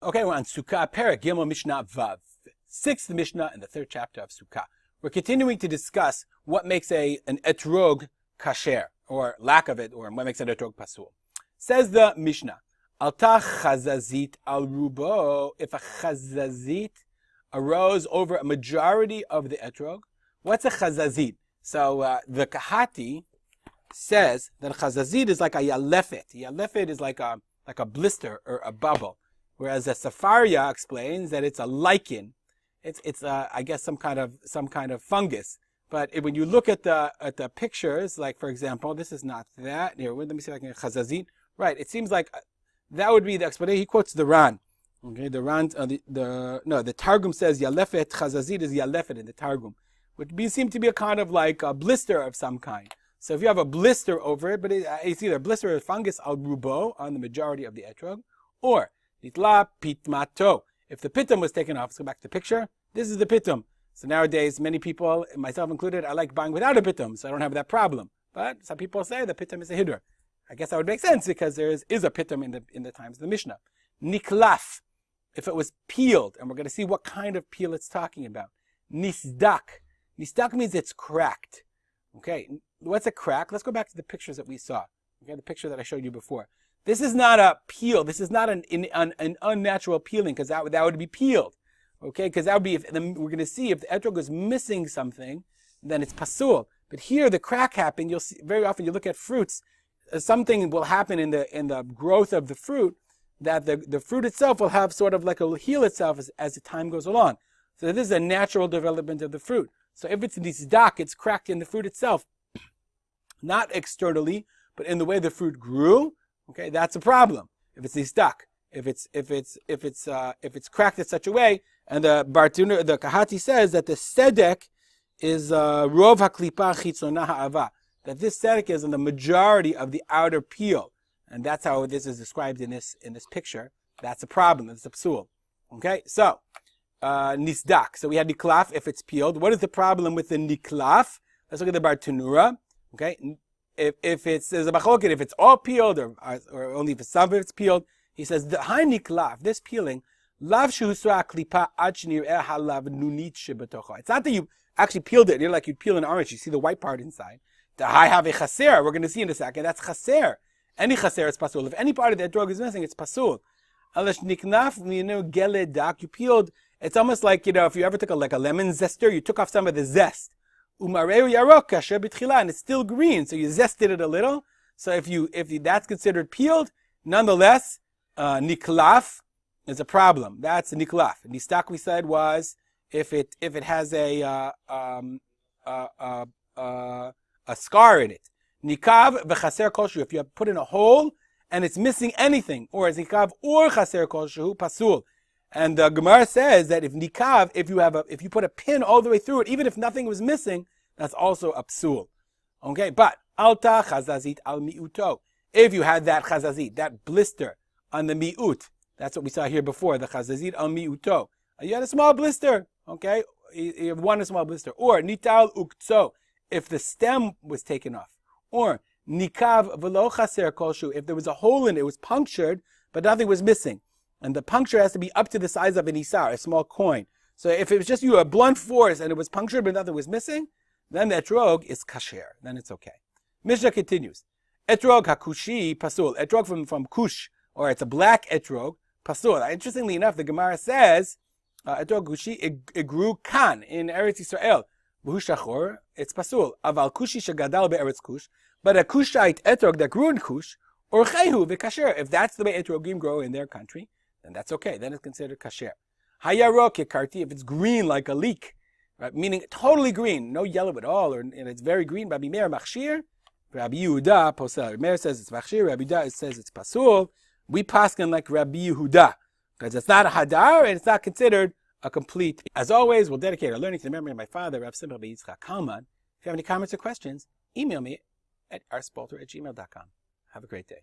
Okay, we're on Sukkah, Perek Gimel Mishnah Vav, 6th Mishnah in the 3rd chapter of Sukkah. We're continuing to discuss what makes an etrog kasher, or lack of it, or what makes an etrog pasul. Says the Mishnah, Alta chazazit al rubo, if a chazazit arose over a majority of the etrog. What's a chazazit? So the Kahati says that chazazit is like a yalefet. Yalefet is like a blister or a bubble. Whereas the Safaria explains that it's a lichen. It's I guess some kind of fungus. But when you look at the pictures, like for example, this is not that. Here, let me see if I can chazazit. Right, it seems like that would be the explanation. He quotes the Ran. Okay, the Ran, the Targum says yalefet, chazazit is yalefet in the Targum, which seem to be a kind of like a blister of some kind. So if you have a blister over it, but it's either a blister or fungus al rubo on the majority of the etrog, or nitla pitmato. If the pitum was taken off, let's go back to the picture. This is the pitum. So nowadays, many people, myself included, I like buying without a pitum, so I don't have that problem. But some people say the pitum is a hiddur. I guess that would make sense because there is a pitum in the times of the Mishnah. Niklaf, if it was peeled, and we're going to see what kind of peel it's talking about. Nisdak. Nisdak means it's cracked. Okay, what's a crack? Let's go back to the pictures that we saw. Okay, the picture that I showed you before. This is not a peel. This is not an unnatural peeling because that would be peeled. Okay, because that would be, we're going to see if the etrog is missing something, then it's pasul. But here the crack happened. You'll see very often you look at fruits, something will happen in the growth of the fruit that the fruit itself will have sort of like it'll heal itself as the time goes along. So this is a natural development of the fruit. So if it's nisdak, it's cracked in the fruit itself, not externally, but in the way the fruit grew. Okay, that's a problem. If it's nisdak, if it's cracked in such a way, and the Kahati says that the sedek is rov haklipa chitzona ha'ava, that this sedek is in the majority of the outer peel, and that's how this is described in this picture. That's a problem. It's a psul. Okay, so nisdak. So we had niklaf if it's peeled. What is the problem with the niklaf? Let's look at the Bartanura. Okay, if there's a machloket, if it's all peeled or only if some of it's peeled, he says the high niklaf, this peeling, lav shehusra klipa ad shenireh halav nunit shebetocha. It's not that you actually peeled it. You're like you'd peel an orange. You see the white part inside. The high have a chaser. We're going to see in a second. That's chaser. Any chaser is pasul. If any part of that drug is missing, it's pasul. Alash niknaf, geledak, you peeled. It's almost like, if you ever took a lemon zester, you took off some of the zest. Umareu yarok kasher b'tchila, and it's still green, so you zested it a little. So if that's considered peeled, nonetheless, niklaf is a problem. That's a niklaf. Nistak, we said, was if it has a scar in it. Nikav v'chaser koshu, if you have put in a hole and it's missing anything, or it's nikav or chaser koshu pasul. And the Gemara says that if nikav, if you put a pin all the way through it, even if nothing was missing, that's also a psul. Okay, but alta chazazit al miuto. If you had that chazazit, that blister on the miut, that's what we saw here before, the chazazit al miuto. You had a small blister, okay? You have one small blister. Or nital uktso, if the stem was taken off. Or nikav v'lo chaser koshu, if there was a hole in it, it was punctured, but nothing was missing. And the puncture has to be up to the size of an isar, a small coin. So if it was just a blunt force and it was punctured but nothing was missing, then the etrog is kasher. Then it's okay. Mishnah continues. Etrog hakushi pasul. Etrog from kush, or it's a black etrog, pasul. Interestingly enough, the Gemara says, etrog kushi, it grew kan in Eretz Yisrael. V'hu shachor, it's pasul. Aval kushi shegadal be'eretz kush. But a kushite etrog that grew in kush, or chehu v'kasher. If that's the way etrogim grow in their country, then that's okay. Then it's considered kasher. Hayarok yekarti, if it's green like a leek, right? Meaning totally green, no yellow at all, and it's very green. Rabbi Meir machshir, Rabbi Yehuda posel. Rabbi Meir says it's machshir. Rabbi Yehuda says it's pasul. We paskin like Rabbi Yehuda because it's not a hadar and it's not considered a complete. As always, we'll dedicate our learning to the memory of my father, Rav Simcha Yitzchak Kalman. If you have any comments or questions, email me at rspalter@gmail.com. Have a great day.